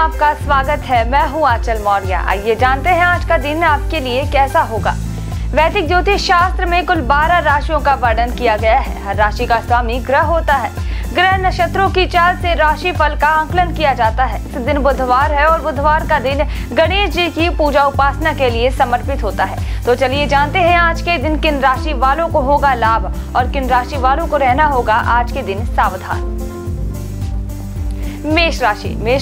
आपका स्वागत है। मैं हूं आंचल मौर्य। आइए जानते हैं आज का दिन आपके लिए कैसा होगा। वैदिक ज्योतिष शास्त्र में कुल 12 राशियों का वर्णन किया गया है। हर राशि का स्वामी ग्रह होता है। ग्रह नक्षत्रों की चाल से राशि फल का आकलन किया जाता है। इस दिन बुधवार है और बुधवार का दिन गणेश जी की पूजा उपासना के लिए समर्पित होता है। तो चलिए जानते हैं आज के दिन किन राशि वालों को होगा लाभ और किन राशि वालों को रहना होगा आज के दिन सावधान। मेष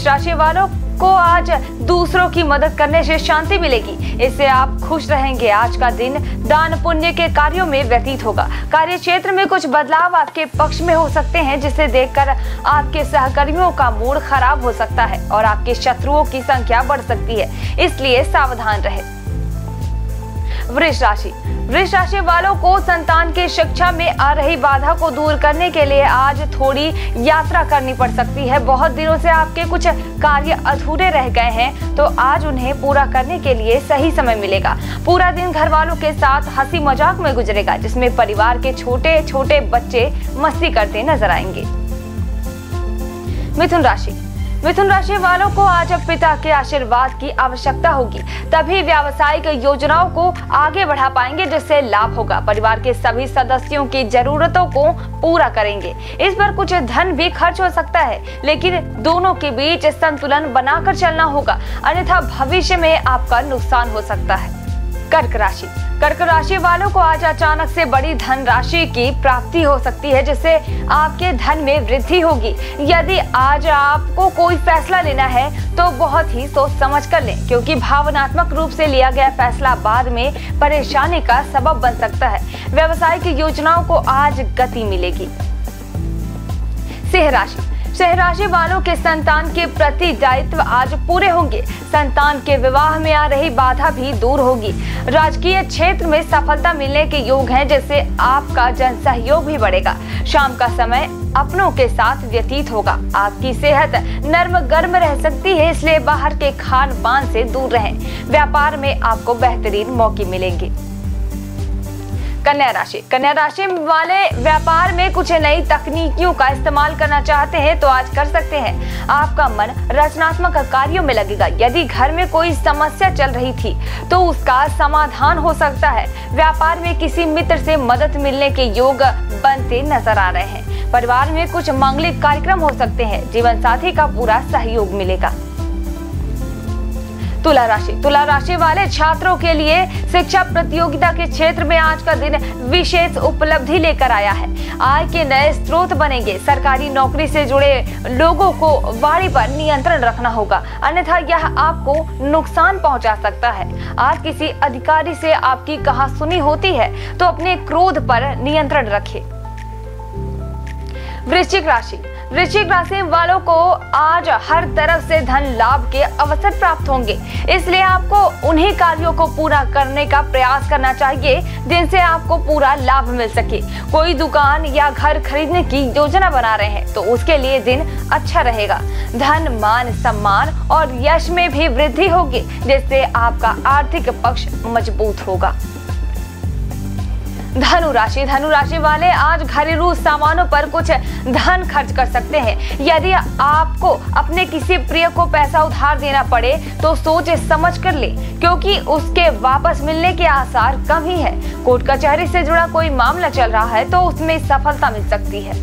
राशि वालों को आज दूसरों की मदद करने से शांति मिलेगी। इससे आप खुश रहेंगे। आज का दिन दान पुण्य के कार्यों में व्यतीत होगा। कार्य क्षेत्र में कुछ बदलाव आपके पक्ष में हो सकते हैं, जिसे देखकर आपके सहकर्मियों का मूड खराब हो सकता है और आपके शत्रुओं की संख्या बढ़ सकती है, इसलिए सावधान रहें। वृष राशि वालों को संतान की शिक्षा में आ रही बाधा को दूर करने के लिए आज थोड़ी यात्रा करनी पड़ सकती है। बहुत दिनों से आपके कुछ कार्य अधूरे रह गए हैं, तो आज उन्हें पूरा करने के लिए सही समय मिलेगा। पूरा दिन घर वालों के साथ हंसी मजाक में गुजरेगा, जिसमें परिवार के छोटे छोटे बच्चे मस्ती करते नजर आएंगे। मिथुन राशि वालों को आज पिता के आशीर्वाद की आवश्यकता होगी, तभी व्यावसायिक योजनाओं को आगे बढ़ा पाएंगे, जिससे लाभ होगा। परिवार के सभी सदस्यों की जरूरतों को पूरा करेंगे। इस पर कुछ धन भी खर्च हो सकता है, लेकिन दोनों के बीच संतुलन बनाकर चलना होगा, अन्यथा भविष्य में आपका नुकसान हो सकता है। कर्क राशि वालों को आज अचानक से बड़ी धन राशि की प्राप्ति हो सकती है, जिससे आपके धन में वृद्धि होगी। यदि आज आपको कोई फैसला लेना है तो बहुत ही सोच समझ कर लें, क्योंकि भावनात्मक रूप से लिया गया फैसला बाद में परेशानी का सबब बन सकता है। व्यवसायिक योजनाओं को आज गति मिलेगी। सिंह राशि वालों के संतान के प्रति दायित्व आज पूरे होंगे। संतान के विवाह में आ रही बाधा भी दूर होगी। राजकीय क्षेत्र में सफलता मिलने के योग हैं, जिससे आपका जन सहयोग भी बढ़ेगा। शाम का समय अपनों के साथ व्यतीत होगा। आपकी सेहत नर्म गर्म रह सकती है, इसलिए बाहर के खान पान से दूर रहें। व्यापार में आपको बेहतरीन मौके मिलेंगे। कन्या राशि वाले व्यापार में कुछ नई तकनीकियों का इस्तेमाल करना चाहते हैं तो आज कर सकते हैं। आपका मन रचनात्मक कार्यों में लगेगा। यदि घर में कोई समस्या चल रही थी तो उसका समाधान हो सकता है। व्यापार में किसी मित्र से मदद मिलने के योग बनते नजर आ रहे हैं। परिवार में कुछ मांगलिक कार्यक्रम हो सकते हैं। जीवन साथी का पूरा सहयोग मिलेगा। तुला राशि वाले छात्रों के लिए शिक्षा प्रतियोगिता के क्षेत्र में आज का दिन विशेष उपलब्धि लेकर आया है। आय के नए स्रोत बनेंगे। सरकारी नौकरी से जुड़े लोगों को वाणी पर नियंत्रण रखना होगा, अन्यथा यह आपको नुकसान पहुंचा सकता है। आज किसी अधिकारी से आपकी कहासुनी होती है तो अपने क्रोध पर नियंत्रण रखें। वृश्चिक राशि वालों को आज हर तरफ से धन लाभ के अवसर प्राप्त होंगे, इसलिए आपको उन्हीं कार्यों को पूरा करने का प्रयास करना चाहिए जिनसे आपको पूरा लाभ मिल सके। कोई दुकान या घर खरीदने की योजना बना रहे हैं तो उसके लिए दिन अच्छा रहेगा। धन मान सम्मान और यश में भी वृद्धि होगी, जिससे आपका आर्थिक पक्ष मजबूत होगा। धनु राशि वाले आज घरेलू सामानों पर कुछ धन खर्च कर सकते हैं। यदि आपको अपने किसी प्रिय को पैसा उधार देना पड़े तो सोच समझ कर ले, क्योंकि उसके वापस मिलने के आसार कम ही है। कोर्ट कचहरी से जुड़ा कोई मामला चल रहा है तो उसमें सफलता मिल सकती है।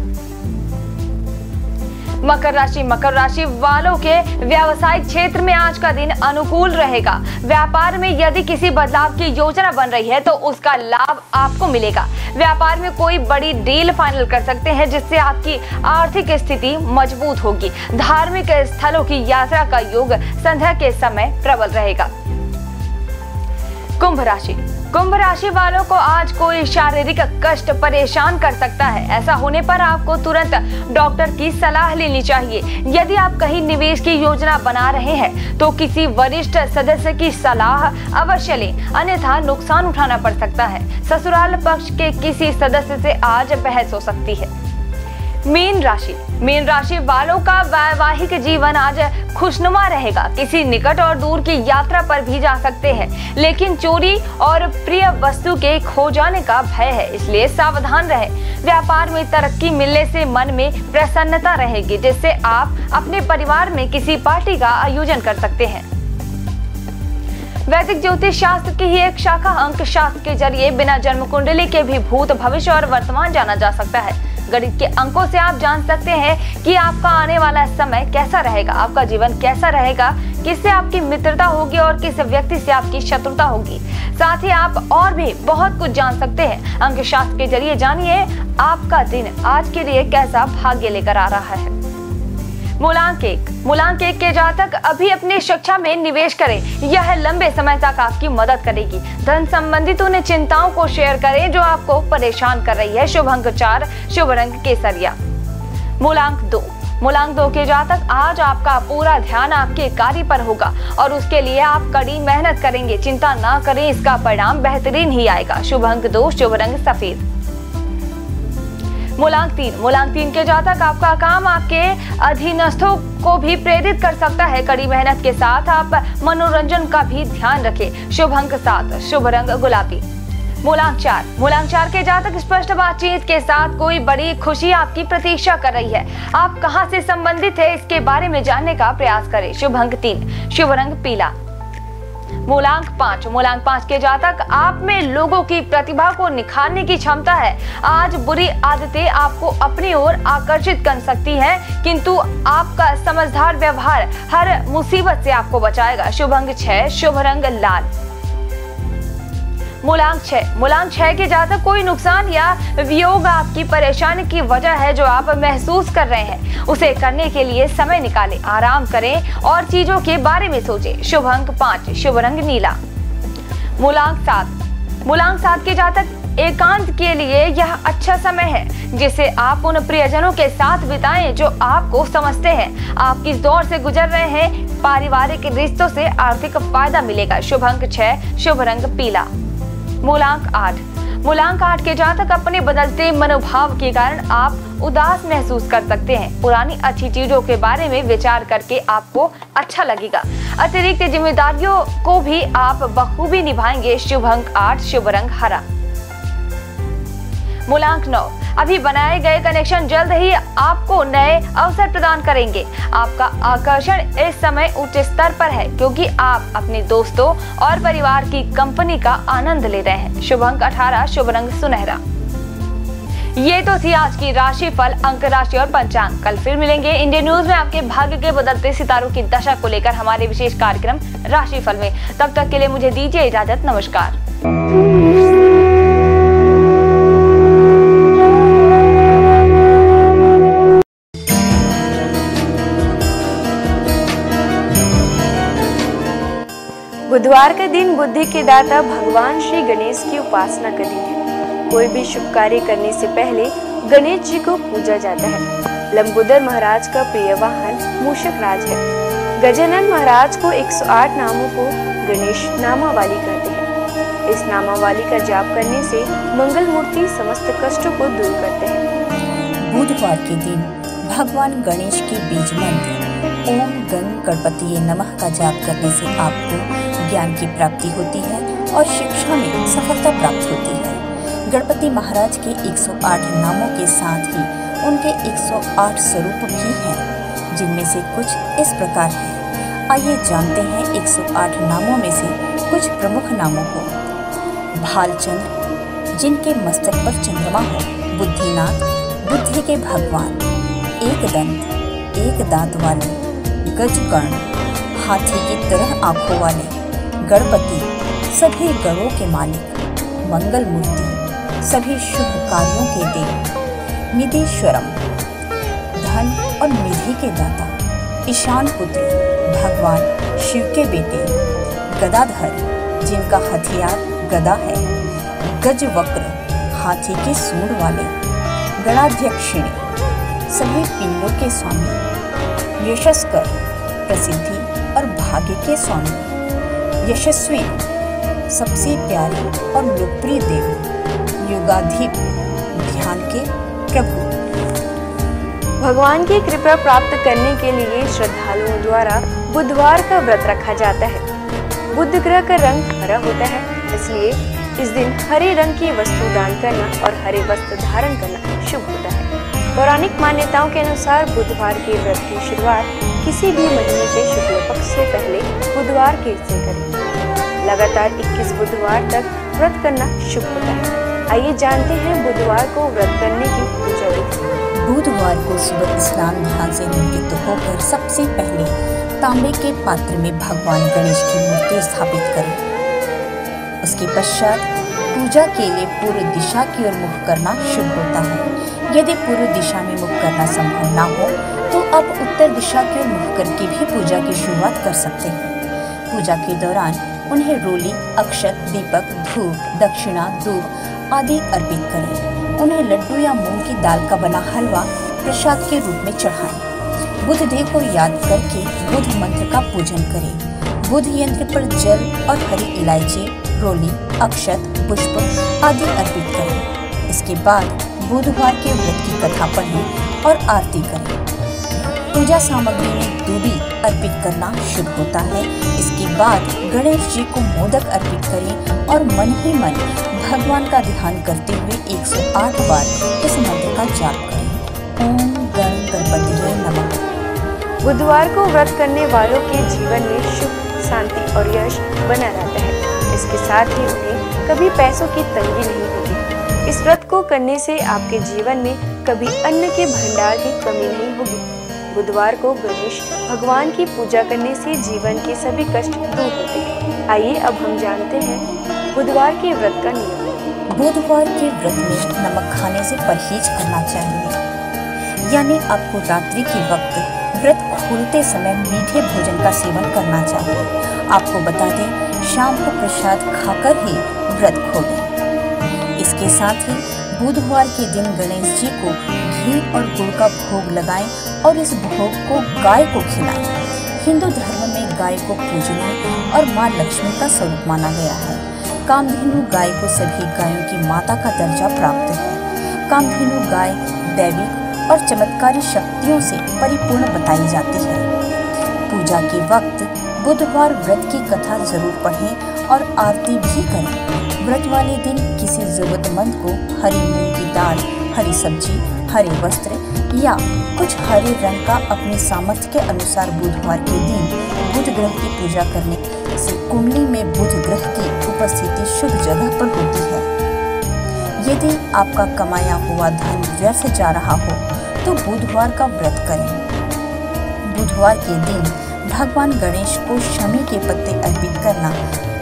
मकर राशि वालों के व्यावसायिक क्षेत्र में आज का दिन अनुकूल रहेगा। व्यापार में यदि किसी बदलाव की योजना बन रही है तो उसका लाभ आपको मिलेगा। व्यापार में कोई बड़ी डील फाइनल कर सकते हैं, जिससे आपकी आर्थिक स्थिति मजबूत होगी। धार्मिक स्थलों की यात्रा का योग संध्या के समय प्रबल रहेगा। कुंभ राशि वालों को आज कोई शारीरिक कष्ट परेशान कर सकता है। ऐसा होने पर आपको तुरंत डॉक्टर की सलाह लेनी चाहिए। यदि आप कहीं निवेश की योजना बना रहे हैं तो किसी वरिष्ठ सदस्य की सलाह अवश्य लें, अन्यथा नुकसान उठाना पड़ सकता है। ससुराल पक्ष के किसी सदस्य से आज बहस हो सकती है। मीन राशि वालों का वैवाहिक जीवन आज खुशनुमा रहेगा। किसी निकट और दूर की यात्रा पर भी जा सकते हैं, लेकिन चोरी और प्रिय वस्तु के खो जाने का भय है, इसलिए सावधान रहे। व्यापार में तरक्की मिलने से मन में प्रसन्नता रहेगी, जिससे आप अपने परिवार में किसी पार्टी का आयोजन कर सकते हैं। वैदिक ज्योतिष शास्त्र की ही एक शाखा अंक शास्त्र के जरिए बिना जन्म कुंडली के भी भूत, भविष्य और वर्तमान जाना जा सकता है। गणित के अंकों से आप जान सकते हैं कि आपका आने वाला समय कैसा रहेगा, आपका जीवन कैसा रहेगा, किससे आपकी मित्रता होगी और किस व्यक्ति से आपकी शत्रुता होगी। साथ ही आप और भी बहुत कुछ जान सकते हैं। अंक शास्त्र के जरिए जानिए आपका दिन आज के लिए कैसा भाग्य लेकर आ रहा है। मूलांक एक के जातक अभी अपनी शिक्षा में निवेश करें, यह लंबे समय तक आपकी मदद करेगी। धन संबंधित उन चिंताओं को शेयर करें जो आपको परेशान कर रही है। शुभ अंक 4, शुभ रंग केसरिया। मूलांक 2 के जातक आज आपका पूरा ध्यान आपके कार्य पर होगा और उसके लिए आप कड़ी मेहनत करेंगे। चिंता ना करें, इसका परिणाम बेहतरीन ही आएगा। शुभ अंक 2, शुभ रंग सफेद। मूलांक 3 के जातक आपका काम आपके अधीनस्थों को भी प्रेरित कर सकता है। कड़ी मेहनत के साथ आप मनोरंजन का भी ध्यान रखें। शुभ अंक 7, शुभ रंग गुलाबी। मूलांक 4 के जातक स्पष्ट बातचीत के साथ कोई बड़ी खुशी आपकी प्रतीक्षा कर रही है। आप कहां से संबंधित है इसके बारे में जानने का प्रयास करें। शुभ अंक 3, शुभ रंग पीला। मूलांक 5 के जातक आप में लोगों की प्रतिभा को निखारने की क्षमता है। आज बुरी आदतें आपको अपनी ओर आकर्षित कर सकती हैं, किंतु आपका समझदार व्यवहार हर मुसीबत से आपको बचाएगा। शुभ अंक 6, शुभ रंग लाल। मूलांक 6 के जातक कोई नुकसान या वियोग आपकी परेशानी की वजह है जो आप महसूस कर रहे हैं। उसे करने के लिए समय निकालें, आराम करें और चीजों के बारे में सोचें। शुभ अंक 5, शुभ रंग नीला। मूलांक 7 के जातक एकांत के लिए यह अच्छा समय है, जिसे आप उन प्रियजनों के साथ बिताएं जो आपको समझते हैं। आप किस दौर से गुजर रहे हैं, पारिवारिक रिश्तों से आर्थिक फायदा मिलेगा। शुभ अंक 6, शुभ रंग पीला। मूलांक 8 के जातक अपने बदलते मनोभाव के कारण आप उदास महसूस कर सकते हैं। पुरानी अच्छी चीजों के बारे में विचार करके आपको अच्छा लगेगा। अतिरिक्त जिम्मेदारियों को भी आप बखूबी निभाएंगे। शुभ अंक 8, शुभ रंग हरा। मूलांक 9 अभी बनाए गए कनेक्शन जल्द ही आपको नए अवसर प्रदान करेंगे। आपका आकर्षण इस समय उच्च स्तर पर है, क्योंकि आप अपने दोस्तों और परिवार की कंपनी का आनंद ले रहे हैं। शुभ अंक 18, शुभ रंग सुनहरा। ये तो थी आज की राशि फल, अंक राशि और पंचांग। कल फिर मिलेंगे इंडियन न्यूज में आपके भाग्य के बदलते सितारों की दशा को लेकर हमारे विशेष कार्यक्रम राशि फल में। तब तक के लिए मुझे दीजिए इजाजत। नमस्कार। बुधवार का दिन बुद्धि के दाता भगवान श्री गणेश की उपासना का दिन है। कोई भी शुभ कार्य करने से पहले गणेश जी को पूजा जाता है। लंबोदर महाराज का प्रिय वाहन मूषक राज है। गजानन महाराज को 108 नामों को गणेश नामावली कहते हैं। इस नामावली का जाप करने से मंगल मूर्ति समस्त कष्टों को दूर करते हैं। बुधवार के दिन भगवान गणेश की बीज मंत्र ओम गं गणपतिये नमः का जाप करने से आपको ज्ञान की प्राप्ति होती है और शिक्षा में सफलता प्राप्त होती है। गणपति महाराज के 108 नामों के साथ ही उनके 108 स्वरूप भी हैं, जिनमें से कुछ इस प्रकार हैं। आइए जानते हैं 108 नामों में से कुछ प्रमुख नामों को। भालचंद्र, जिनके मस्तक पर चंद्रमा हो। बुद्धिनाथ, बुद्धि के भगवान। एकदंत, एक दांत वाले। गजकर्ण, हाथी की तरह आंखों वाले। गणपति, सभी गणों के मालिक। मंगल मूर्ति, सभी शुभ कार्यों के देव। निदेश्वरम, धन और निधि के दाता। ईशान पुत्र, भगवान शिव के बेटे। गदाधर, जिनका हथियार गदा है। गजवक्र, हाथी के सूंड वाले। गणाध्यक्षिणी, सभी पिंडों के स्वामी। यशस्कर, प्रसिद्धि और भाग्य के स्वामी। यशस्वी, सबसे प्यारे और लोकप्रिय देव। युगाधिप, ध्यान के प्रभु। भगवान की कृपा प्राप्त करने के लिए श्रद्धालुओं द्वारा बुधवार का व्रत रखा जाता है। बुध ग्रह का रंग हरा होता है, इसलिए इस दिन हरे रंग की वस्तु दान करना और हरे वस्त्र धारण करना शुभ होता है। पौराणिक मान्यताओं के अनुसार बुधवार के व्रत की शुरुआत किसी भी महीने के शुक्ल पक्ष से पहले बुधवार के से करें। लगातार 21 बुधवार तक व्रत करना शुभ होता है। आइए जानते हैं बुधवार को व्रत करने की पूजा विधि। बुधवार को सुबह स्नान ध्यान से निवृत्त होकर सबसे पहले तांबे के पात्र में भगवान गणेश की मूर्ति स्थापित करें। उसके पश्चात पूजा के लिए पूर्व दिशा की ओर मुख करना शुभ होता है। यदि पूर्व दिशा में मुख करना संभव न हो तो आप उत्तर दिशा की ओर मुख करके भी पूजा की शुरुआत कर सकते हैं। पूजा के दौरान उन्हें रोली, अक्षत, दीपक, धूप, दक्षिणा, दूध आदि अर्पित करें। उन्हें लड्डू या मूंग की दाल का बना हलवा प्रसाद के रूप में चढ़ाएं। बुध देव को याद करके बुध मंत्र का पूजन करें। बुध यंत्र पर जल और हरी इलायची, रोली, अक्षत, पुष्प आदि अर्पित करें। इसके बाद बुधवार के व्रत की कथा पढ़ें और आरती करें। पूजा सामग्री में दूबी अर्पित करना शुभ होता है। इसके बाद गणेश जी को मोदक अर्पित करें और मन ही मन भगवान का ध्यान करते हुए 108 बार इस मंत्र का जाप करें। ओम गण गणपतिये नमः। बुधवार को व्रत करने वालों के जीवन में सुख, शांति और यश बना रहता है। इसके साथ ही उन्हें कभी पैसों की तंगी नहीं होगी। इस व्रत को करने से आपके जीवन में कभी अन्न के भंडार की कमी नहीं होगी। बुधवार को गणेश भगवान की पूजा करने से जीवन के सभी कष्ट दूर होते हैं। आइए अब हम जानते हैं बुधवार के व्रत का नियम। बुधवार के व्रत में नमक खाने से परहेज करना चाहिए, यानी आपको रात्रि के वक्त व्रत खोलते समय मीठे भोजन का सेवन करना चाहिए। आपको बता दें, शाम को प्रसाद खाकर ही व्रत खोलें। इसके साथ ही बुधवार के दिन गणेश जी को घी और गुड़ का भोग लगाएं और इस भोग को गाय को खिलाएं। हिंदू धर्म में गाय को पूजनीय और मां लक्ष्मी का स्वरूप माना गया है। कामधेनु गाय को सभी गायों की माता का दर्जा प्राप्त है। कामधेनु गाय दैविक और चमत्कारी शक्तियों से परिपूर्ण बताई जाती है। पूजा के वक्त बुधवार व्रत की कथा जरूर पढ़ें और आरती भी करें। व्रत वाले दिन किसी जरूरतमंद को हरी मूंग की दाल, हरी सब्जी, हरे वस्त्र या कुछ हरे रंग का अपनी सामर्थ्य के अनुसार बुधवार के दिन बुध ग्रह की पूजा करने से कुंडली में बुध ग्रह की उपस्थिति शुभ जगह पर होती है। यदि आपका कमाया हुआ धन व्यर्थ जा रहा हो तो बुधवार का व्रत करें। बुधवार के दिन भगवान गणेश को शमी के पत्ते अर्पित करना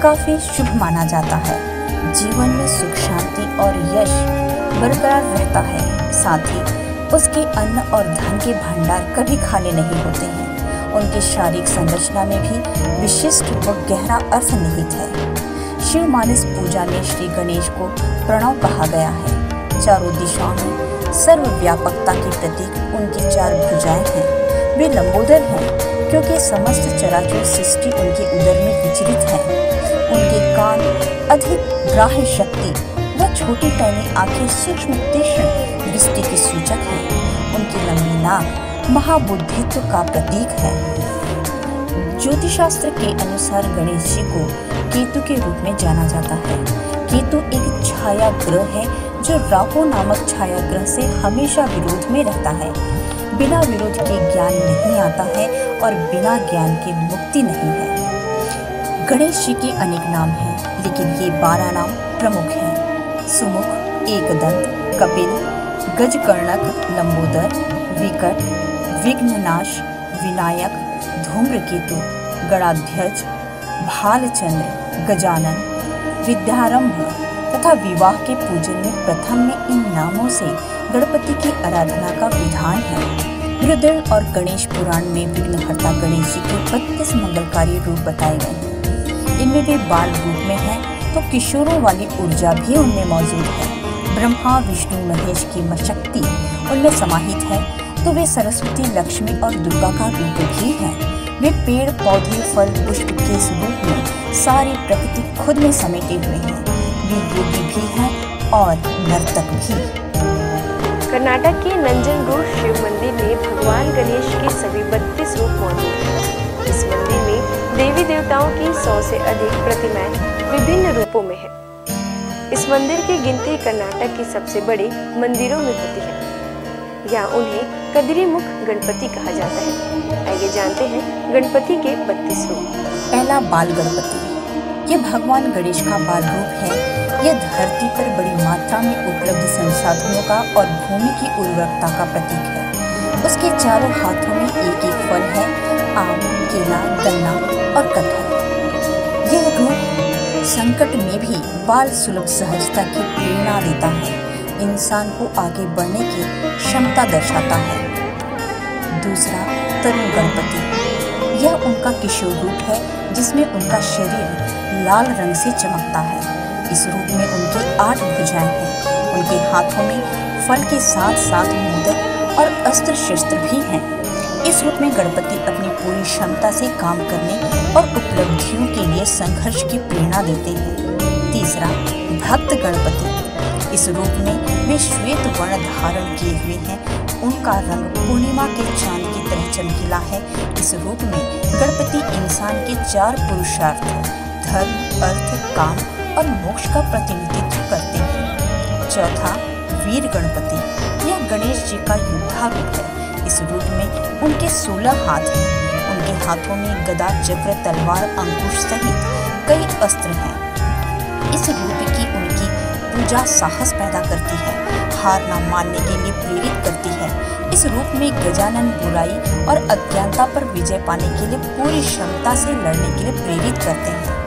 काफी शुभ माना जाता है। जीवन में सुख, शांति और यश बरकरार रहता है। साथ ही उसके अन्न और धन के भंडार कभी खाली नहीं होते हैं। उनकी शारीरिक संरचना में भी विशिष्ट व गहरा अर्थ निहित है। शिव मानस पूजा में श्री गणेश को प्रणव कहा गया है। चारों दिशाओं में सर्वव्यापकता के प्रतीक उनकी 4 भुजाएं हैं। वे लंबोदर हैं क्योंकि समस्त चराचर सृष्टि उनके उदर में विचरित है। उनके कान अधिक ग्राह्य शक्ति व छोटी पैनी आंखें सूक्ष्म तीक्ष्ण दृष्टि के सूचक हैं। उनकी लंबी नाक महाबुद्धित्व का प्रतीक है। ज्योतिषशास्त्र के अनुसार गणेश जी को केतु के रूप में जाना जाता है। केतु एक छाया ग्रह है जो राहु नामक छाया ग्रह से हमेशा विरोध में रहता है। बिना विरोध के ज्ञान नहीं आता है और बिना ज्ञान के मुक्ति नहीं है। गणेश जी के अनेक नाम हैं, लेकिन ये 12 नाम प्रमुख हैं। सुमुख, एकदंत, कपिल, गजकर्णक, लंबोदर, विकट, विघ्ननाश, विनायक, धूम्रकेतु, गणाध्यक्ष, भालचंद्र, गजानन, विद्यारंभ तथा विवाह के पूजन में प्रथम में इन नामों से गणपति की आराधना का विधान है। रुद्र और गणेश पुराण में विघ्नहर्ता गणेश जी के 32 मंगलकारी रूप बताए गए हैं। इनमें वे बाल रूप में हैं तो किशोरों वाली ऊर्जा भी उनमें मौजूद है। ब्रह्मा, विष्णु, महेश की शक्ति उनमें समाहित है तो वे सरस्वती, लक्ष्मी और दुर्गा का रूप भी हैं। वे पेड़, पौधे, फल, पुष्प के स्वरूप में सारी प्रकृति खुद में समेटे हुए हैं। वे योगी भी हैं और नर्तक भी। कर्नाटक के नंजनगुड शिव मंदिर में भगवान गणेश के सभी 32 रूप मौजूद हैं। इस मंदिर में देवी देवताओं की 100 से अधिक प्रतिमाएं विभिन्न रूपों में है। इस मंदिर की गिनती कर्नाटक के सबसे बड़े मंदिरों में होती है। यहाँ उन्हें कदिरीमुख गणपति कहा जाता है। आइए जानते हैं गणपति के 32 रूप। पहला बाल गणपति। यह भगवान गणेश का बाल रूप है। यह धरती पर बड़ी मात्रा में उपलब्ध संसाधनों का और भूमि की उर्वरकता का प्रतीक है। उसके चारों हाथों में एक एक फल है, आम, केला, गन्ना और कटहल। यह रूप संकट में भी बाल सुलभ सहजता की प्रेरणा देता है, इंसान को आगे बढ़ने की क्षमता दर्शाता है। दूसरा तरुण गणपति। यह उनका किशोर रूप है, जिसमें उनका शरीर लाल रंग से चमकता है। इस रूप में उनकी 8 भुजाएं हैं। उनके हाथों में फल के साथ साथ मोदक और अस्त्र शस्त्र भी हैं। इस रूप में गणपति अपनी पूरी क्षमता से काम करने और उपलब्धियों के लिए संघर्ष की प्रेरणा देते हैं। तीसरा भक्त गणपति। इस रूप में वे श्वेत वर्ण धारण किए हुए हैं। उनका रंग पूर्णिमा के चांद की तरह चमकीला है। इस रूप में गणपति इंसान के 4 पुरुषार्थ धर्म, अर्थ, काम और मोक्ष का प्रतिनिधित्व करते हैं। चौथा वीर गणपति। यह गणेश जी का योद्धा रूप है। इस रूप में उनके 16 हाथ हैं। उनके हाथों में गदा, चक्र, तलवार, अंकुश सहित कई अस्त्र हैं। इस रूप की उनकी पूजा साहस पैदा करती है, हार न मानने के लिए प्रेरित करती है। इस रूप में गजानन बुराई और अज्ञानता पर विजय पाने के लिए पूरी क्षमता से लड़ने के लिए प्रेरित करते हैं।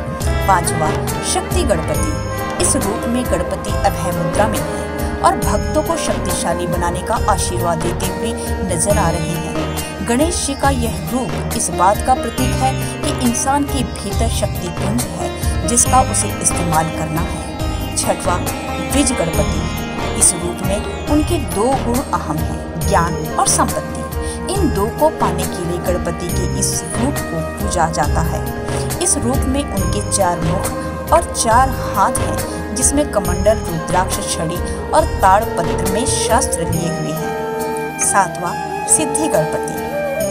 पांचवा शक्ति गणपति। इस रूप में गणपति अभय मुद्रा में है और भक्तों को शक्तिशाली बनाने का आशीर्वाद देते हुए नजर आ रहे हैं। गणेश जी का यह रूप इस बात का प्रतीक है कि इंसान के भीतर शक्ति पुंज है, जिसका उसे इस्तेमाल करना है। छठवां द्विज गणपति। इस रूप में उनके 2 गुण अहम हैं, ज्ञान और संपत्ति। इन 2 को पाने के लिए गणपति के इस रूप को पूजा जाता है। इस रूप में उनके 4 मुख और 4 हाथ हैं, जिसमें कमंडल, रुद्राक्ष, छड़ी और ताड़पत्र में शस्त्र लिए हुए हैं। सातवां सिद्धि गणपति।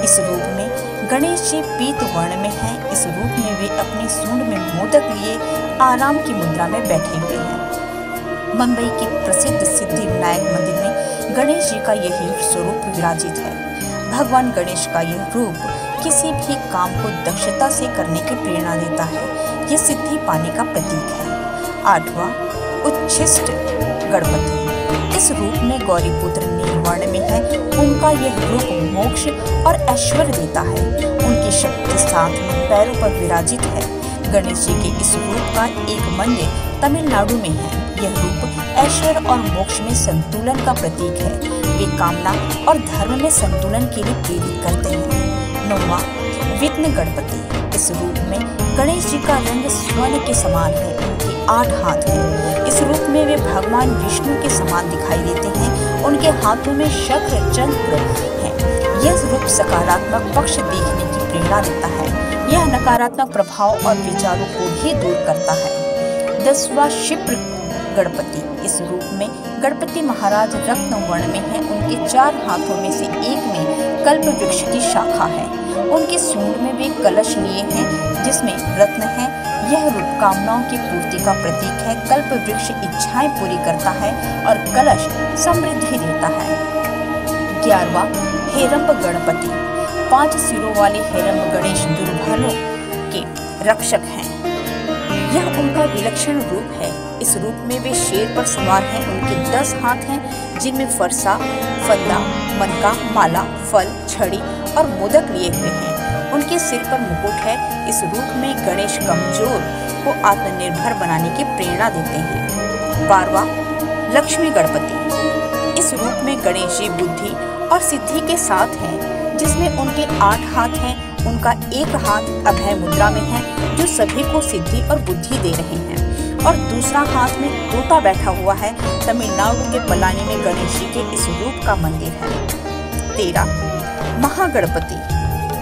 इस रूप में गणेश जी पीत वर्ण में हैं। इस रूप में वे अपने सूंड में मोदक लिए आराम की मुद्रा में बैठे हुए हैं। मुंबई के प्रसिद्ध सिद्धि विनायक मंदिर में गणेश जी का यही स्वरूप विराजित है। भगवान गणेश का यह रूप किसी भी काम को दक्षता से करने की प्रेरणा देता है। यह सिद्धि पाने का प्रतीक है। आठवां उच्छिष्ट गणपति। इस रूप में गौरीपुत्र नीलवर्ण में है। उनका यह रूप मोक्ष और ऐश्वर्य देता है। उनकी शक्ति 7 पैरों पर विराजित है। गणेश जी के इस रूप का एक मंदिर तमिलनाडु में है। यह रूप ऐश्वर्य और मोक्ष में संतुलन का प्रतीक है। वे कामना और धर्म में संतुलन के लिए प्रेरित करते हैं। 9वां विघ्न गणपति। इस रूप में गणेश जी का रंग स्वर्ण के समान है। उनके 8 हाथ हैं। इस रूप में वे भगवान विष्णु के समान दिखाई देते हैं। उनके हाथों में शक्र चक्र है। यह रूप सकारात्मक पक्ष देखने की प्रेरणा देता है। यह नकारात्मक प्रभाव और विचारों को भी दूर करता है। 10वां क्षिप्र गणपति। इस रूप में गणपति महाराज रत्न वर्ण में हैं। उनके 4 हाथों में से एक में कल्प वृक्ष की शाखा है। उनके सूंड में वे कलश लिए हैं, जिसमें रत्न है। यह रूप कामनाओं की पूर्ति का प्रतीक है। कल्प वृक्ष इच्छाएं पूरी करता है और कलश समृद्धि देता है। 11वां हेरंब गणपति। 5 सिरों वाले हेरंब गणेश दुर्बलों के रक्षक हैं। यह उनका विलक्षण रूप है। इस रूप में वे शेर पर सवार हैं। उनके 10 हाथ हैं, जिनमें फरसा, फंदा, मनका, माला, फल, छड़ी और मोदक लिए हुए हैं। उनके सिर पर मुकुट है। इस रूप में गणेश कमजोर को आत्मनिर्भर बनाने की प्रेरणा देते हैं। 12वां लक्ष्मी गणपति। इस रूप में गणेश जी बुद्धि और सिद्धि के साथ हैं, जिसमें उनके 8 हाथ हैं। उनका एक हाथ अभय मुद्रा में है, जो सभी को सिद्धि और बुद्धि दे रहे हैं, और दूसरा हाथ में तोता बैठा हुआ है। तमिलनाडु के पलानी में गणेश जी के इस रूप का मंदिर है। 13 महागणपति।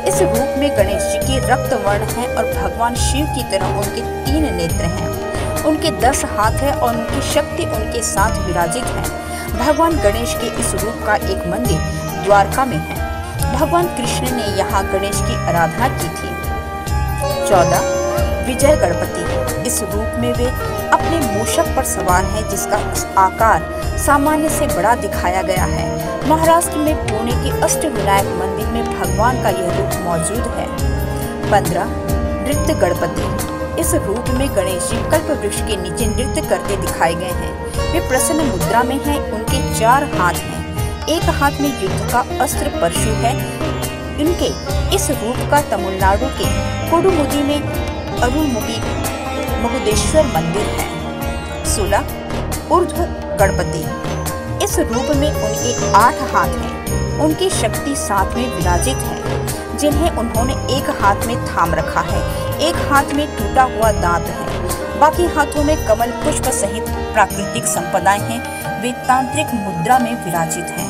इस रूप में गणेश जी के रक्त वर्ण है और भगवान शिव की तरह उनके 3 नेत्र हैं। उनके 10 हाथ हैं और उनकी शक्ति उनके साथ विराजित है। भगवान गणेश के इस रूप का एक मंदिर द्वारका में है। भगवान कृष्ण ने यहाँ गणेश की आराधना की थी। 14 विजय गणपति। इस रूप में वे अपने मूषक पर सवार हैं, जिसका आकार सामान्य से बड़ा दिखाया गया है। महाराष्ट्र में पुणे के अष्टविनायक मंदिर में भगवान का यह रूप मौजूद है। 15 नृत्य गणपति। इस रूप में गणेश जी कल्प वृक्ष के नीचे नृत्य करते दिखाए गए हैं। वे प्रसन्न मुद्रा में हैं। उनके 4 हाथ हैं। एक हाथ में युद्ध का अस्त्र परशु है। इनके इस रूप का तमिलनाडु के कोडुमुदी में अरुलमुगी महुदेश्वर मंदिर है। 16 ऊर्ध्व गणपति। इस रूप में उनके 8 हाथ हैं। उनकी शक्ति साथ में विराजित है, जिन्हें उन्होंने एक हाथ में थाम रखा है। एक हाथ में टूटा हुआ दांत है। बाकी हाथों में कमल पुष्प सहित प्राकृतिक संपदाएं हैं। वे तांत्रिक मुद्रा में विराजित हैं।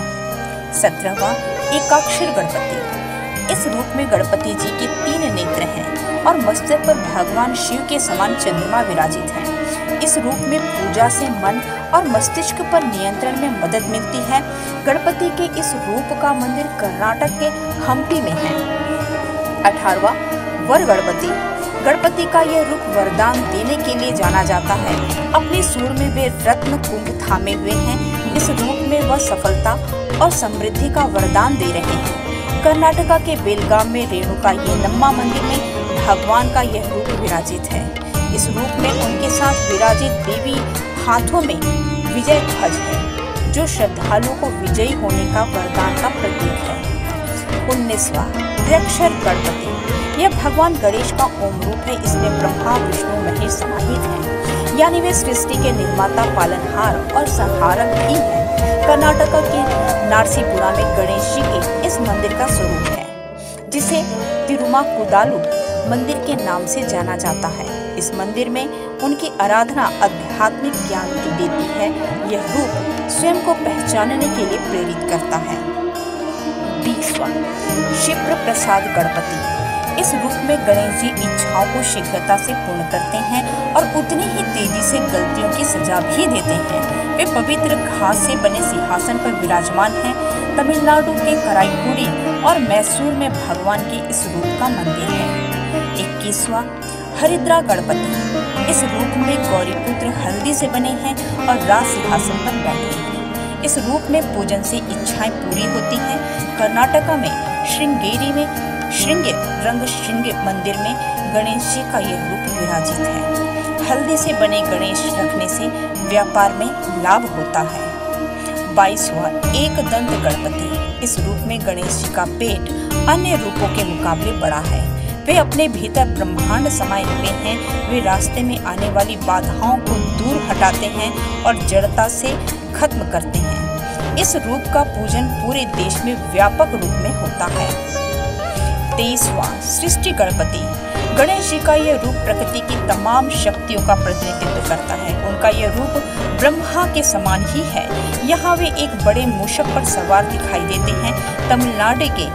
17वां एकाक्षर गणपति। इस रूप में गणपति जी के 3 नेत्र हैं और मस्तक पर भगवान शिव के समान चंद्रमा विराजित है। इस रूप में पूजा से मन और मस्तिष्क पर नियंत्रण में मदद मिलती है। गणपति के इस रूप का मंदिर कर्नाटक के हम्पी में है। 18वां वर गणपति। गणपति का यह रूप वरदान देने के लिए जाना जाता है। अपने सूंड में वे रत्न कुंभ थामे हुए हैं। इस रूप में वह सफलता और समृद्धि का वरदान दे रहे हैं। कर्नाटका के बेलगाम में रेणुका यल्लम्मा मंदिर में भगवान का यह रूप विराजित है। इस रूप में उनके साथ विराजित देवी हाथों में विजय ध्वज है, जो श्रद्धालुओं को विजयी होने का वरदान का प्रतीक है। 19वां त्र्यक्षर गणपति। यह भगवान गणेश का ओम रूप है। इसमें ब्रह्मा विष्णु महेश समाहित हैं, यानी वे सृष्टि के निर्माता, पालनहार और संहारक भी हैं। कर्नाटक के नारसीपुरा में गणेश जी के इस मंदिर का स्वरूप है, जिसे तिरुमाकुदालु मंदिर के नाम से जाना जाता है। इस मंदिर में उनकी आराधना आध्यात्मिक ज्ञान की देती है। यह रूप स्वयं को पहचानने के लिए प्रेरित करता है। 20वां शिप्र प्रसाद गणपति। इस रूप में गणेश जी इच्छाओं को शीघ्रता से पूर्ण करते हैं और उतनी ही तेजी से गलतियों की सजा भी देते हैं। वे पवित्र घास से बने सिंहासन पर विराजमान हैं। तमिलनाडु के कराईकुडी और मैसूर में भगवान के इस रूप का मंदिर है। 21वां हरिद्रा गणपति। इस रूप में गौरीपुत्र हल्दी से बने हैं और राज सिंहासन पर बैठे हैं। इस रूप में पूजन से इच्छाएं पूरी होती हैं। कर्नाटका में श्रृंगेरी में श्रृंगे रंग श्रृंगे मंदिर में गणेश जी का यह रूप विराजित है। हल्दी से बने गणेश रखने से व्यापार में लाभ होता है। 22वां एक दंत गणपति। इस रूप में गणेश जी का पेट अन्य रूपों के मुकाबले बड़ा है। वे अपने भीतर ब्रह्मांड समाये हुए हैं। वे रास्ते में आने वाली बाधाओं को दूर हटाते हैं और जड़ता से खत्म करते हैं। इस रूप का पूजन पूरे देश में व्यापक रूप में होता है। 23वां सृष्टि गणपति। गणेश जी का यह रूप प्रकृति की तमाम शक्तियों का प्रतिनिधित्व करता है। उनका यह रूप ब्रह्मा के समान ही है। यहाँ वे एक बड़े मूषक पर सवार दिखाई देते हैं। तमिलनाडु के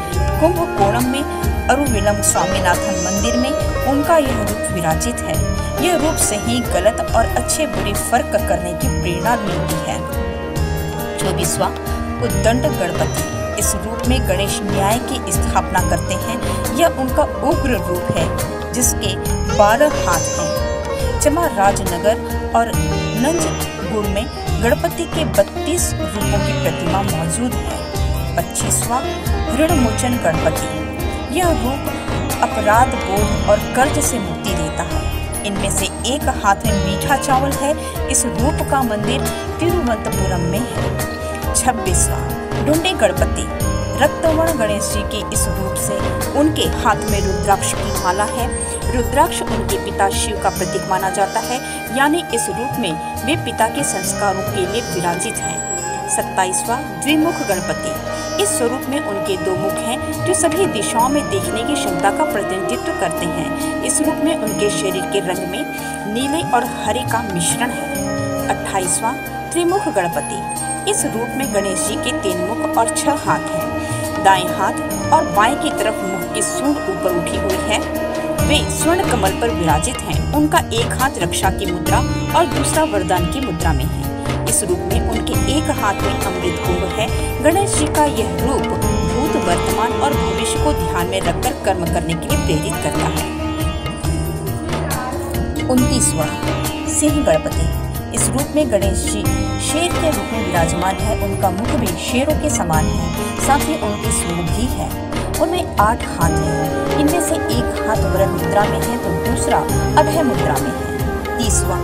कुंभकोणम में अरुविलम स्वामीनाथन मंदिर में उनका यह रूप विराजित है। यह रूप से ही गलत और अच्छे बुरे फर्क करने की प्रेरणा मिलती है। 24वां उद्दंड गणपति। इस रूप में गणेश न्याय की स्थापना करते हैं। यह उनका उग्र रूप है, जिसके 12 हाथ हैं। चामराजनगर और नंजगुड़ में गणपति के 32 रूपों की प्रतिमा मौजूद है। 25वां ऋणमोचन गणपति। यह रूप अपराध बोध और कर्ज से मुक्ति देता है। इनमें से एक हाथ में मीठा चावल है। इस रूप का मंदिर तिरुवनंतपुरम में है। 26वां डुंडे गणपति। रक्तवर्ण गणेश जी के इस रूप से उनके हाथ में रुद्राक्ष की माला है। रुद्राक्ष उनके पिता शिव का प्रतीक माना जाता है, यानी इस रूप में वे पिता के संस्कारों के लिए विराजित हैं। 27वां द्विमुख गणपति। इस स्वरूप में उनके 2 मुख हैं, जो सभी दिशाओं में देखने की क्षमता का प्रतिनिधित्व करते हैं। इस रूप में उनके शरीर के रंग में नीले और हरे का मिश्रण है। 28वां त्रिमुख गणपति। इस रूप में गणेश जी के 3 मुख और 6 हाथ हैं। दाएं हाथ और बाएं की तरफ मुख की सूंड ऊपर उठी हुई है। वे स्वर्ण कमल पर विराजित हैं। उनका एक हाथ रक्षा की मुद्रा और दूसरा वरदान की मुद्रा में है। इस रूप में उनके एक हाथ में अमृत कुंभ है। गणेश जी का यह रूप भूत, वर्तमान और भविष्य को ध्यान में रखकर कर्म करने के लिए प्रेरित करता है। 29वां सिंह गणपति। इस रूप में गणेश जी शेर के रूप में विराजमान है। उनका मुख भी शेरों के समान है, साथ ही उनकी सूंड भी है। उनमें 8 हाथ हैं। इनमें से एक हाथ वरण मुद्रा में है तो दूसरा अभय मुद्रा में है। 30वां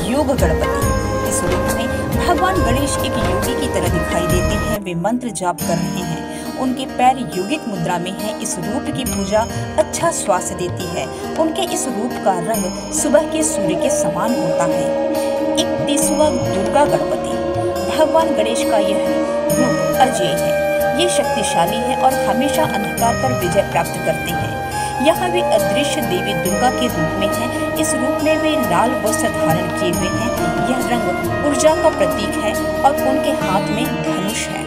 योग गणपति। इस रूप में भगवान गणेश एक योगी की तरह दिखाई देते हैं। वे मंत्र जाप कर रहे हैं। उनके पैर योगिक मुद्रा में है। इस रूप की पूजा अच्छा स्वास्थ्य देती है। उनके इस रूप का रंग सुबह के सूर्य के समान होता है। 31वां दुर्गा गणपति। भगवान गणेश का यह रूप अजेय है। ये शक्तिशाली है और हमेशा अंधकार पर विजय प्राप्त करते हैं। यहाँ वे अदृश्य देवी दुर्गा के रूप में हैं। इस रूप में वे लाल वस्त्र धारण किए हुए हैं। यह रंग ऊर्जा का प्रतीक है और उनके हाथ में धनुष है।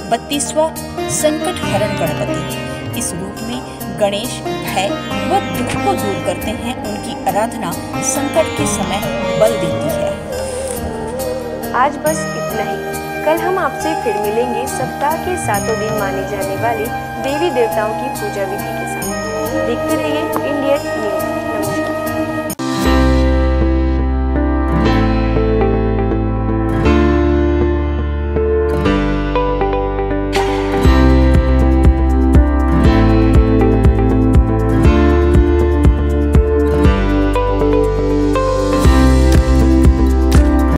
32वां संकट हरण गणपति। इस रूप में गणेश भय व दुख को दूर करते हैं। उनकी आराधना संकट के समय बल देती है। आज बस इतना ही। कल हम आपसे फिर मिलेंगे सप्ताह के 7 दिन माने जाने वाले देवी देवताओं की पूजा विधि के साथ। देखते रहिए इंडियन